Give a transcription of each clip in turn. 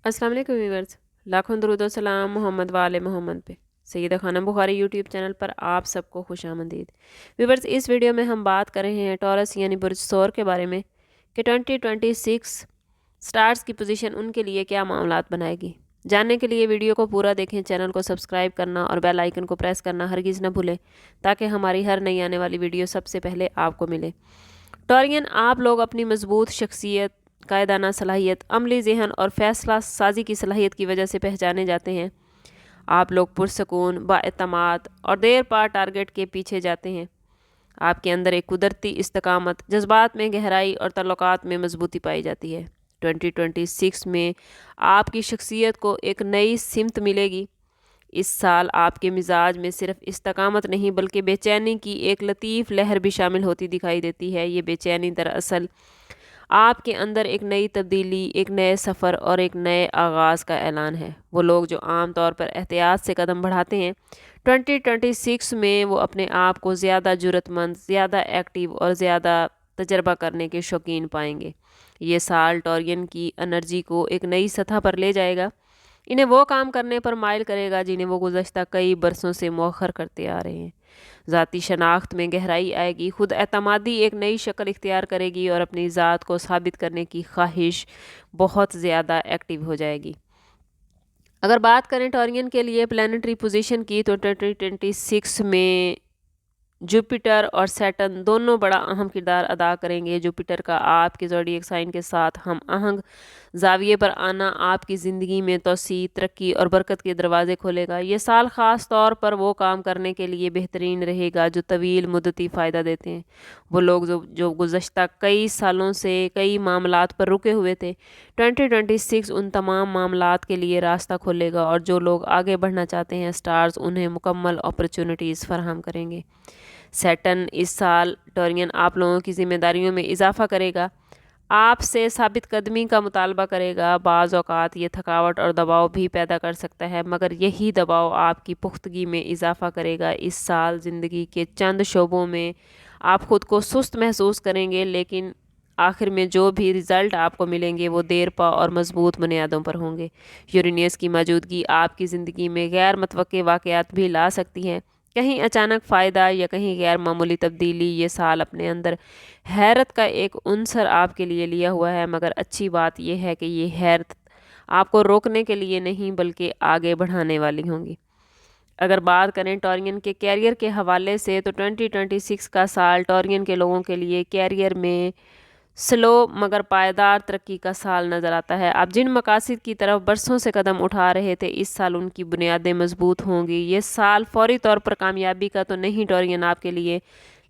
अस्सलाम वालेकुम व्यूअर्स, लाखों दरूद और सलाम मोहम्मद वाले मोहम्मद पे। सैयदा खानम बुखारी यूट्यूब चैनल पर आप सबको खुशामदीद। व्यूअर्स, इस वीडियो में हम बात कर रहे हैं टॉरस यानी बुर्ज सौर के बारे में कि 2026 स्टार्स की पोजीशन उनके लिए क्या मामलात बनाएगी। जानने के लिए वीडियो को पूरा देखें, चैनल को सब्सक्राइब करना और बेल आइकन को प्रेस करना हरगिज़ न भूलें ताकि हमारी हर नई आने वाली वीडियो सबसे पहले आपको मिले। टॉरियन, आप लोग अपनी मजबूत शख्सियत, कायदाना सलाहियत, अमली जहन और फैसला साजी की सलाहियत की वजह से पहचाने जाते हैं। आप लोग पुरसकून, बाएतमाद और देर पार टारगेट के पीछे जाते हैं। आपके अंदर एक कुदरती इस्तकामत, जज्बात में गहराई और तल्लुकात में मजबूती पाई जाती है। 2026 में आपकी शख्सियत को एक नई सिमत मिलेगी। इस साल आपके मिजाज में सिर्फ इस्तकामत नहीं बल्कि बेचैनी की एक लतीफ़ लहर भी शामिल होती दिखाई देती है। ये बेचैनी दरअसल आपके अंदर एक नई तब्दीली, एक नए सफ़र और एक नए आगाज़ का ऐलान है। वो लोग जो आम तौर पर एहतियात से कदम बढ़ाते हैं, 2026 में वो अपने आप को ज़्यादा जुर्रतमंद, ज़्यादा एक्टिव और ज़्यादा तजर्बा करने के शौकीन पाएंगे। ये साल टॉरियन की एनर्जी को एक नई सतह पर ले जाएगा। इन्हें वो काम करने पर माइल करेगा जिन्हें वो गुज़श्ता कई बरसों से मौखर करते आ रहे हैं। ज़ाती शनाख्त में गहराई आएगी, खुद एतमादी एक नई शक्ल इख्तियार करेगी और अपनी ज़ात को साबित करने की ख्वाहिश बहुत ज़्यादा एक्टिव हो जाएगी। अगर बात करें टॉरियन के लिए प्लानिटरी पोजीशन की, तो 2026 में जुपिटर और सैटर्न दोनों बड़ा अहम किरदार अदा करेंगे। जुपिटर का आपके ज़ोडिएक साइन के साथ हम आहंग जाविये पर आना आपकी ज़िंदगी में तोसी, तरक्की और बरकत के दरवाज़े खोलेगा। ये साल ख़ास तौर पर वो काम करने के लिए बेहतरीन रहेगा जो तवील मुद्दती फ़ायदा देते हैं। वो लोग जो गुज़श्ता कई सालों से कई मामलात पर रुके हुए थे, 2026 उन तमाम मामलात के लिए रास्ता खोलेगा और जो लोग आगे बढ़ना चाहते हैं, स्टार्स उन्हें मुकम्मल अपॉर्चुनिटीज़ फराहम करेंगे। सैटर्न इस साल टॉरियन आप लोगों की जिम्मेदारियों में इजाफा करेगा, आपसे साबित कदमी का मुतालबा करेगा। बाज़ औक़ात ये थकावट और दबाव भी पैदा कर सकता है, मगर यही दबाव आपकी पुख्तगी में इजाफा करेगा। इस साल ज़िंदगी के चंद शोबों में आप ख़ुद को सुस्त महसूस करेंगे, लेकिन आखिर में जो भी रिज़ल्ट आपको मिलेंगे वो देर पा और मजबूत बुनियादों पर होंगे। यूरेनियस की मौजूदगी आपकी ज़िंदगी में गैर मुतवक्के वाक़यात भी ला सकती है, कहीं अचानक फ़ायदा या कहीं गैर मामूली तब्दीली। ये साल अपने अंदर हैरत का एक उनसर आपके लिए लिया हुआ है, मगर अच्छी बात यह है कि ये हैरत आपको रोकने के लिए नहीं बल्कि आगे बढ़ाने वाली होंगी। अगर बात करें टॉरियन के कैरियर के हवाले से, तो 2026 का साल टॉरियन के लोगों के लिए कैरियर में स्लो मगर पायदार तरक्की का साल नज़र आता है। आप जिन मकासद की तरफ बरसों से कदम उठा रहे थे, इस साल उनकी बुनियादें मजबूत होंगी। ये साल फौरी तौर पर कामयाबी का तो नहीं टॉरियन आपके लिए,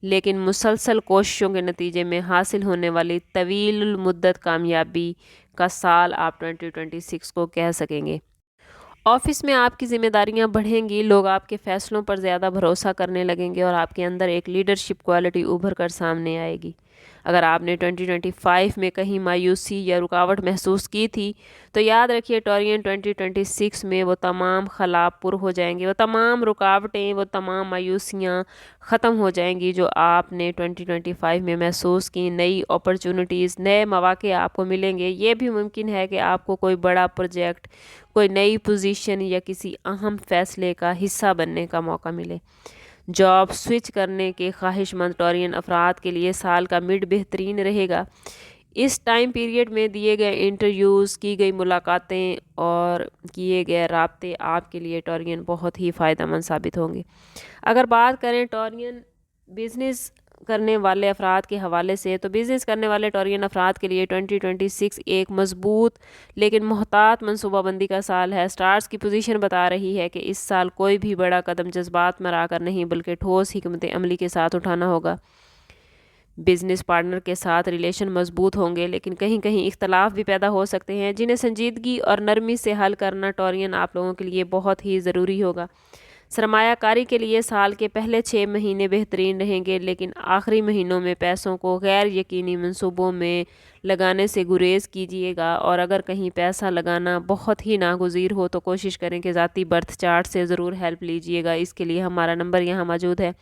लेकिन मुसलसल कोशिशों के नतीजे में हासिल होने वाली तवील मुद्दत कामयाबी का साल आप 2026 को कह सकेंगे। ऑफिस में आपकी ज़िम्मेदारियां बढ़ेंगी, लोग आपके फ़ैसलों पर ज़्यादा भरोसा करने लगेंगे और आपके अंदर एक लीडरशिप क्वालिटी उभर कर सामने आएगी। अगर आपने 2025 में कहीं मायूसी या रुकावट महसूस की थी, तो याद रखिए टॉरियन 2026 में वो तमाम खलाप पुर हो जाएंगे, वो तमाम रुकावटें, वो तमाम मायूसियाँ ख़त्म हो जाएंगी जो आपने 2025 में महसूस की। नई अपॉर्चुनिटीज़, नए मौक़े आपको मिलेंगे। ये भी मुमकिन है कि आपको कोई बड़ा प्रोजेक्ट, कोई नई पोजीशन या किसी अहम फ़ैसले का हिस्सा बनने का मौका मिले। जॉब स्विच करने के ख्वाहिशमंद टॉरियन अफराद के लिए साल का मिड बेहतरीन रहेगा। इस टाइम पीरियड में दिए गए इंटरव्यूज़, की गई मुलाकातें और किए गए राब्ते आपके लिए टॉरियन बहुत ही फ़ायदेमंद साबित होंगे। अगर बात करें टॉरियन बिज़नेस करने वाले अफराद के हवाले से, तो बिज़नेस करने वाले टॉरियन अफराद के लिए 2026 एक मजबूत लेकिन मोहतात मनसूबाबंदी का साल है। स्टार्स की पोजीशन बता रही है कि इस साल कोई भी बड़ा कदम जज्बात में आकर नहीं बल्कि ठोस हिकमत अमली के साथ उठाना होगा। बिज़नेस पार्टनर के साथ रिलेशन मजबूत होंगे, लेकिन कहीं कहीं इख्तलाफ भी पैदा हो सकते हैं, जिन्हें संजीदगी और नरमी से हल करना टॉरियन आप लोगों के लिए बहुत ही ज़रूरी होगा। सरमायाकारी के लिए साल के पहले 6 महीने बेहतरीन रहेंगे, लेकिन आखिरी महीनों में पैसों को गैर यकीनी मंसूबों में लगाने से गुरेज कीजिएगा, और अगर कहीं पैसा लगाना बहुत ही नागुज़ीर हो तो कोशिश करें कि ज़ाती बर्थ चार्ट से ज़रूर हेल्प लीजिएगा। इसके लिए हमारा नंबर यहाँ मौजूद है।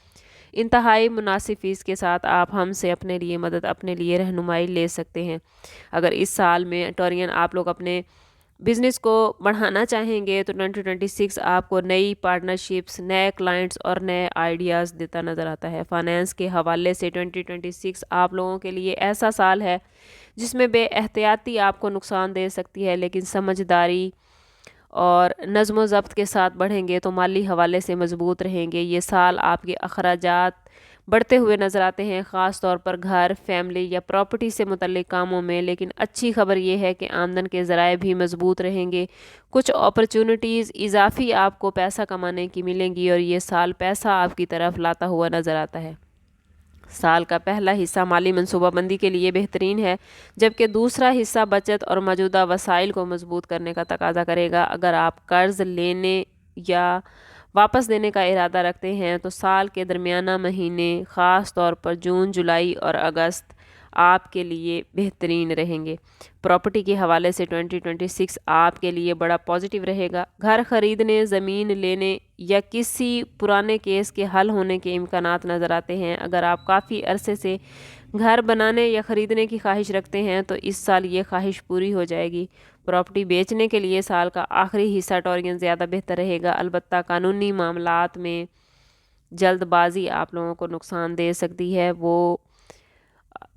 इंतहाई मुनासिब फ़ीस के साथ आप हमसे अपने लिए मदद, अपने लिए रहनुमाई ले सकते हैं। अगर इस साल में टॉरियन आप लोग अपने बिज़नेस को बढ़ाना चाहेंगे तो 2026 आपको नई पार्टनरशिप्स, नए क्लाइंट्स और नए आइडियाज़ देता नज़र आता है। फाइनेंस के हवाले से 2026 आप लोगों के लिए ऐसा साल है जिसमें बेएहतियाती आपको नुकसान दे सकती है, लेकिन समझदारी और नज़्म व ज़ब्त के साथ बढ़ेंगे तो माली हवाले से मजबूत रहेंगे। ये साल आपके अखराजात बढ़ते हुए नज़र आते हैं, ख़ास तौर पर घर, फैमिली या प्रॉपर्टी से मुतल्लिक कामों में। लेकिन अच्छी खबर ये है कि आमदन के ज़राए भी मजबूत रहेंगे। कुछ अपॉर्चुनिटीज़ इजाफी आपको पैसा कमाने की मिलेंगी और ये साल पैसा आपकी तरफ लाता हुआ नज़र आता है। साल का पहला हिस्सा माली मनसूबाबंदी के लिए बेहतरीन है, जबकि दूसरा हिस्सा बचत और मौजूदा वसाइल को मजबूत करने का तकाजा करेगा। अगर आप कर्ज लेने या वापस देने का इरादा रखते हैं तो साल के दरमियाना महीने, ख़ास तौर पर जून, जुलाई और अगस्त आपके लिए बेहतरीन रहेंगे। प्रॉपर्टी के हवाले से 2026 आपके लिए बड़ा पॉजिटिव रहेगा। घर ख़रीदने, ज़मीन लेने या किसी पुराने केस के हल होने के इम्कानात नज़र आते हैं। अगर आप काफ़ी अरसे से घर बनाने या ख़रीदने की ख्वाहिश रखते हैं तो इस साल ये ख्वाहिश पूरी हो जाएगी। प्रॉपर्टी बेचने के लिए साल का आखिरी हिस्सा टॉरियन ज़्यादा बेहतर रहेगा। अलबत्ता कानूनी मामलात में जल्दबाजी आप लोगों को नुकसान दे सकती है। वो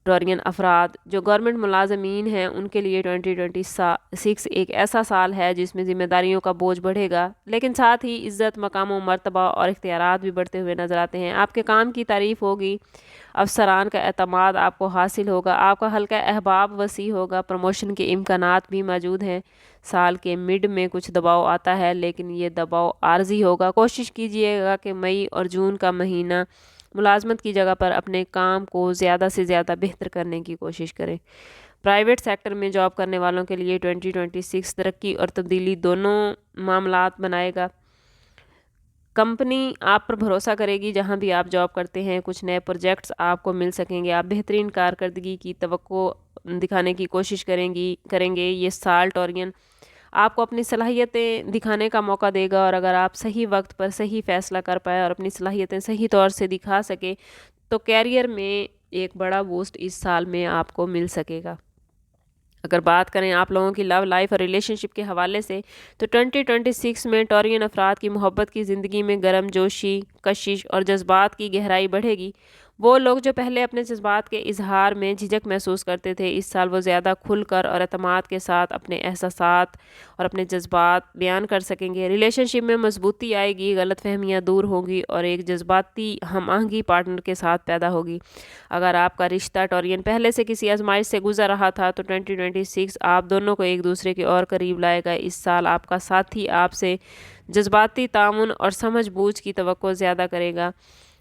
टॉरियन अफराद जो गवर्नमेंट मुलाजमीन हैं उनके लिए 2026 एक ऐसा साल है जिसमें ज़िम्मेदारियों का बोझ बढ़ेगा, लेकिन साथ ही इज़्ज़त, मकाम व मर्तबा और इख्तियारात भी बढ़ते हुए नज़र आते हैं। आपके काम की तारीफ़ होगी, अफसरान का एतमाद आपको हासिल होगा, आपका हल्का अहबाब वसी होगा, प्रमोशन के इम्कानात भी मौजूद हैं। साल के मिड में कुछ दबाव आता है, लेकिन ये दबाव आर्जी होगा। कोशिश कीजिएगा कि मई और जून का महीना मुलाजमत की जगह पर अपने काम को ज़्यादा से ज़्यादा बेहतर करने की कोशिश करें। प्राइवेट सेक्टर में जॉब करने वालों के लिए 2026 तरक्की और तब्दीली दोनों मामलात बनाएगा। कंपनी आप पर भरोसा करेगी जहां भी आप जॉब करते हैं। कुछ नए प्रोजेक्ट्स आपको मिल सकेंगे। आप बेहतरीन कारकर्दगी की तवक्को दिखाने की कोशिश करेंगे। ये साल टॉरियन आपको अपनी सलाहियतें दिखाने का मौका देगा, और अगर आप सही वक्त पर सही फ़ैसला कर पाए और अपनी सलाहियतें सही तौर से दिखा सके तो कैरियर में एक बड़ा बूस्ट इस साल में आपको मिल सकेगा। अगर बात करें आप लोगों की लव लाइफ और रिलेशनशिप के हवाले से तो 2026 में टॉरियन अफराद की मोहब्बत की ज़िंदगी में गर्म जोशी, कशिश और जज्बात की गहराई बढ़ेगी। वो लोग जो पहले अपने जज्बात के इजहार में झिझक महसूस करते थे, इस साल वो ज़्यादा खुलकर और एतमाद के साथ अपने एहसासात और अपने जज्बात बयान कर सकेंगे। रिलेशनशिप में मजबूती आएगी, गलतफहमियाँ दूर होंगी और एक जज्बाती हम आहंगी पार्टनर के साथ पैदा होगी। अगर आपका रिश्ता टॉरियन पहले से किसी आजमाइश से गुजर रहा था तो 2026 आप दोनों को एक दूसरे के और करीब लाएगा। इस साल आपका साथी आपसे जज्बाती तामुन और समझ बूझ की तवक्को ज़्यादा करेगा।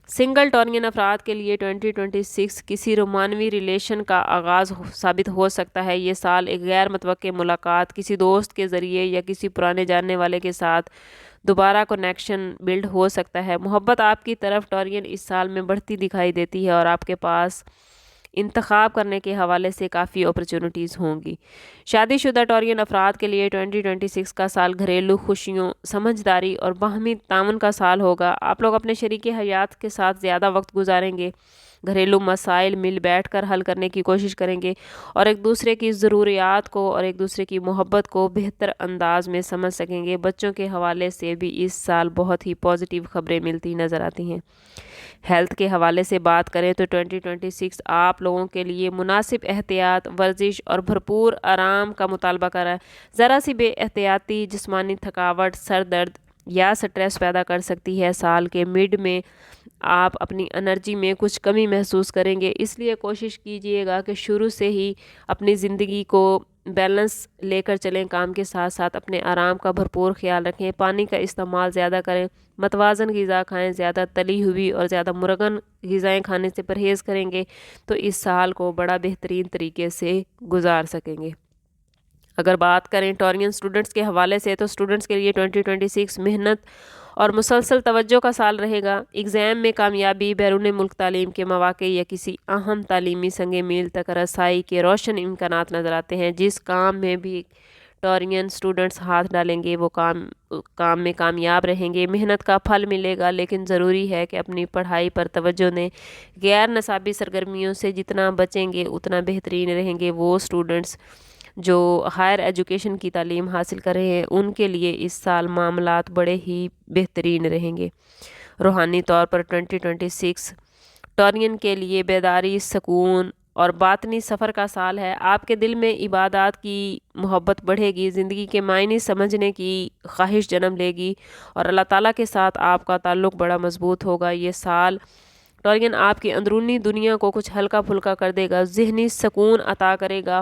सिंगल टॉरियन अफराद के लिए 2026 किसी रोमानवी रिलेशन का आगाज़ साबित हो सकता है। ये साल एक गैर मुतवक्के मुलाकात, किसी दोस्त के ज़रिए या किसी पुराने जानने वाले के साथ दोबारा कनेक्शन बिल्ड हो सकता है। मोहब्बत आपकी तरफ टॉरियन इस साल में बढ़ती दिखाई देती है और आपके पास इंतखाब करने के हवाले से काफ़ी अपॉर्चुनिटीज़ होंगी। शादीशुदा टॉरियन अफराद के लिए 2026 का साल घरेलू खुशियों, समझदारी और बाहमी तामुन का साल होगा। आप लोग अपने शरीके हयात के साथ ज़्यादा वक्त गुजारेंगे, घरेलू मसाइल मिल बैठ कर हल करने की कोशिश करेंगे और एक दूसरे की ज़रूरियात को और एक दूसरे की मोहब्बत को बेहतर अंदाज में समझ सकेंगे। बच्चों के हवाले से भी इस साल बहुत ही पॉजिटिव खबरें मिलती नज़र आती हैं। हेल्थ के हवाले से बात करें तो 2026 आप लोगों के लिए मुनासिब एहतियात, वर्जिश और भरपूर आराम का मुतालबा कर रहा है। ज़रा सी बेएहतियाती जिस्मानी थकावट, सर दर्द या स्ट्रेस पैदा कर सकती है। साल के मिड में आप अपनी एनर्जी में कुछ कमी महसूस करेंगे, इसलिए कोशिश कीजिएगा कि शुरू से ही अपनी ज़िंदगी को बैलेंस लेकर चलें। काम के साथ साथ अपने आराम का भरपूर ख्याल रखें। पानी का इस्तेमाल ज़्यादा करें, मतवाज़न ग़िज़ा खाएं। ज़्यादा तली हुई और ज़्यादा मुरगन ग़िज़ाएँ खाने से परहेज़ करेंगे तो इस साल को बड़ा बेहतरीन तरीके से गुजार सकेंगे। अगर बात करें टॉरियन स्टूडेंट्स के हवाले से तो स्टूडेंट्स के लिए 2026 मेहनत और मुसलसल तवज्जो का साल रहेगा। एग्ज़ाम में कामयाबी, बैरून मुल्क तालीम के मौक़े या किसी अहम तालीमी संगे मील तक रसाई के रोशन इम्कानात नज़र आते हैं। जिस काम में भी टॉरियन स्टूडेंट्स हाथ डालेंगे वो काम में कामयाब रहेंगे, मेहनत का फल मिलेगा। लेकिन ज़रूरी है कि अपनी पढ़ाई पर तवज्जो दें। गैर नसाबी सरगर्मियों से जितना बचेंगे उतना बेहतरीन रहेंगे वो स्टूडेंट्स جو ہائر ایجوکیشن کی تعلیم حاصل کر رہے ہیں ان کے لیے اس سال معاملات بڑے ہی بہترین رہیں گے۔ روحانی طور پر 2026 ٹورین کے لیے بیداری، سکون اور باطنی سفر کا سال ہے۔ آپ کے دل میں عبادات کی محبت بڑھے گی، زندگی کے معنی سمجھنے کی خواہش جنم لے گی اور اللہ تعالیٰ کے ساتھ آپ کا تعلق بڑا مضبوط ہوگا۔ یہ سال ٹورین آپ کی اندرونی دنیا کو کچھ ہلکا پھلکا کر دے گا، ذہنی سکون عطا کرے گا۔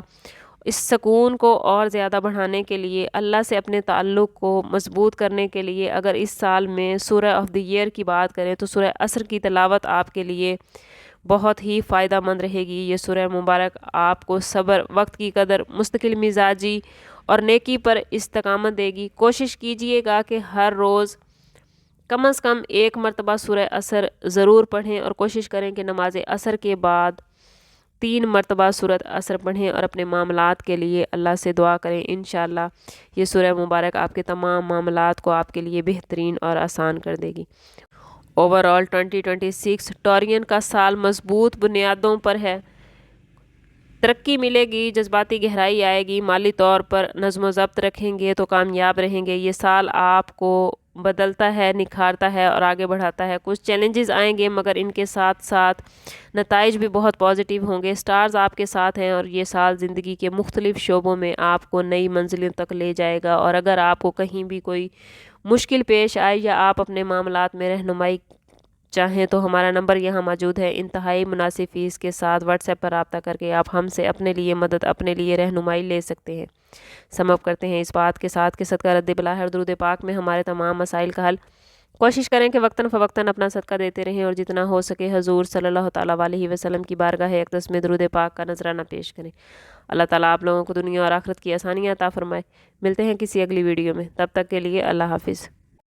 اس سکون کو اور زیادہ بڑھانے کے لیے، اللہ سے اپنے تعلق کو مضبوط کرنے کے لیے، اگر اس سال میں سورہ آف دی ایئر کی بات کریں تو سورہ عصر کی تلاوت آپ کے لیے بہت ہی فائدہ مند رہے گی۔ یہ سورہ مبارک آپ کو صبر، وقت کی قدر، مستقل مزاجی اور نیکی پر استقامت دے گی۔ کوشش کیجئے گا کہ ہر روز کم از کم ایک مرتبہ سورہ عصر ضرور پڑھیں اور کوشش کریں کہ نماز عصر کے بعد 3 مرتبہ سورۃ عصر پڑھیں اور اپنے معاملات کے لیے اللہ سے دعا کریں۔ انشاءاللہ یہ سورہ مبارک آپ کے تمام معاملات کو آپ کے لیے بہترین اور آسان کر دے گی۔ اوورآل 2026 ٹورین کا سال مضبوط بنیادوں پر ہے۔ ترقی ملے گی، جذباتی گہرائی آئے گی، مالی طور پر نظم و ضبط رکھیں گے تو کامیاب رہیں گے۔ یہ سال آپ کو بدلتا ہے، نکھارتا ہے اور آگے بڑھاتا ہے۔ کچھ چیلنجز آئیں گے مگر ان کے ساتھ ساتھ نتائج بھی بہت پازیٹیو ہوں گے۔ سٹارز آپ کے ساتھ ہیں اور یہ سال زندگی کے مختلف شعبوں میں آپ کو نئی منزلوں تک لے جائے گا، اور اگر آپ کو کہیں بھی کوئی مشکل پیش آئے یا آپ اپنے معاملات میں رہنمائی چاہیں تو ہمارا نمبر یہاں موجود ہے۔ انتہائی مناسب فیس کے ساتھ واٹس ایپ پر رابطہ کر کے آپ ہم سے اپنے لیے مدد، اپنے لیے رہنمائی لے سکتے ہیں۔ سم اپ کرتے ہیں اس بات کے ساتھ کہ صدقہ رد بلا ہے درود پاک میں ہمارے تمام مسائل کا حل۔ کوشش کریں کہ وقتاً فوقتاً اپنا صدقہ دیتے رہیں اور جتنا ہو سکے حضور صلی اللہ تعالیٰ علیہ وسلم کی بارگاہ اقدس میں درود پاک کا نذرانہ پیش کریں۔ اللہ تعالیٰ آپ لوگوں کو دنیا اور آخرت کی آسانیاں عطا فرمائے۔ ملتے ہیں کسی اگلی ویڈیو میں، تب تک کے لیے اللہ حافظ۔